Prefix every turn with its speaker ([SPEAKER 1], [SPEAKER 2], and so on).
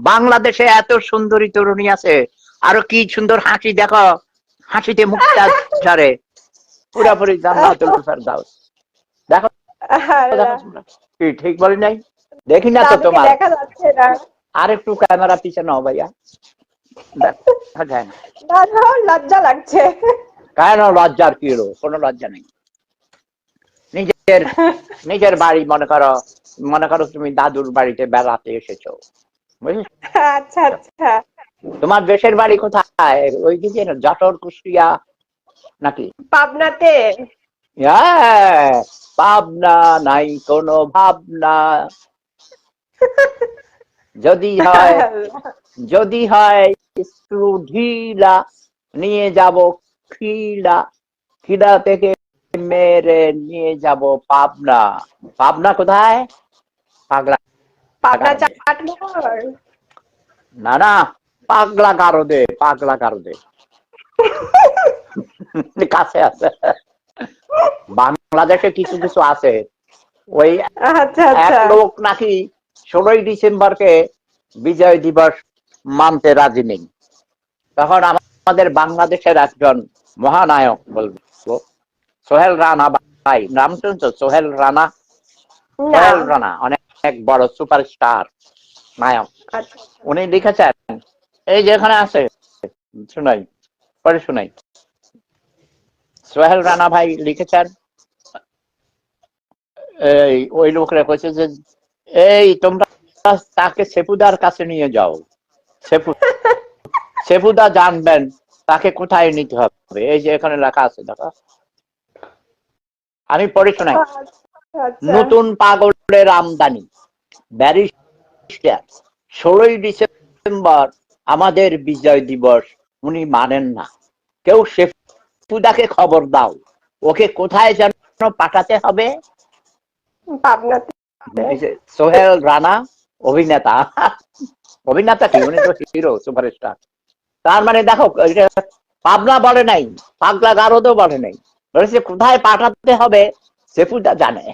[SPEAKER 1] বাংলাদেশে এত সুন্দরী তরুণী আছে, আরো কি সুন্দর হাসি দেখো, হাসিতে মুখটা ঝরে, পুরাপুরি জান্নাতুল ফেরদাউস। দেখো দেখো, কি ঠিক বলি নাই? দেখি না তো তোমার,
[SPEAKER 2] দেখা যাচ্ছে না।
[SPEAKER 1] আর একটু ক্যামেরা পিছে নাও ভাইয়া, দেখা যায় না।
[SPEAKER 2] লজ্জা লাগছে।
[SPEAKER 1] কেন লজ্জার কি হলো? কোনো লজ্জা নেই। নিজের নিজের বাড়ি মনে করো তুমি দাদুর বাড়িতে বেড়াতে এসেছো, বুঝলি?
[SPEAKER 2] আচ্ছা আচ্ছা।
[SPEAKER 1] তোমার দেশের বাড়ি কোথায়? ওই দিকে যশোর, কুষ্টিয়া নাকি?
[SPEAKER 2] পাবনাতে।
[SPEAKER 1] পাবনা নাই কোনো ভাবনা, যদি হয় একটু ঢিলা, নিয়ে যাব খিলা, খিলা থেকে মেরে নিয়ে যাব পাবনা। পাবনা কোথায়? পাগলা,
[SPEAKER 2] পাবনা চাটমোহর।
[SPEAKER 1] না না, পাগলা গারদে, পাগলা গারদে কাছে আছে। বাংলাদেশে কিছু কিছু আছে, ওই
[SPEAKER 2] আচ্ছা
[SPEAKER 1] এক
[SPEAKER 2] আচ্ছা।
[SPEAKER 1] লোক নাকি 16ই ডিসেম্বরকে বিজয় দিবস মানতে রাজি নেই। তখন আমাদের বাংলাদেশের একজন মহানায়ক, বলবো সোহেল রানা ভাই, নাম শুনছো? সোহেল রানা, সোহেল রানা অনেক বড় সুপারস্টার নায়ক। উনি লিখেছেন, এই যে এখানে আছে, শুনাই, পরে শুনাই। সোহেল রানা ভাই লিখেছেন, এই ওই লোকরা কইছে যে এই তোমরা তাকে সেপুদার কাছে নিয়ে যাও, সেপুদা জানবেন তাকে কোথায় নিতে হবে। এই যে এখানে লেখা আছে, দেখো, আমি পড়ে শোনাই। নতুন পাগলের আমদানি, ব্যারিস্টার, 16ই ডিসেম্বর আমাদের বিজয় দিবস উনি মানেন না। কেউ সেপুদাকে খবর দাও, ওকে কোথায় যেন পাঠাতে হবে? সোহেল রানা অভিনেতা, অভিনেতা কি, উনি তো হিরো, সুপারস্টার। তার মানে দেখো, পাবনা বলে নাই, পাগলা গারদও বলে নাই, বলেছে কোথায় পাঠাতে হবে সেপুদা জানে।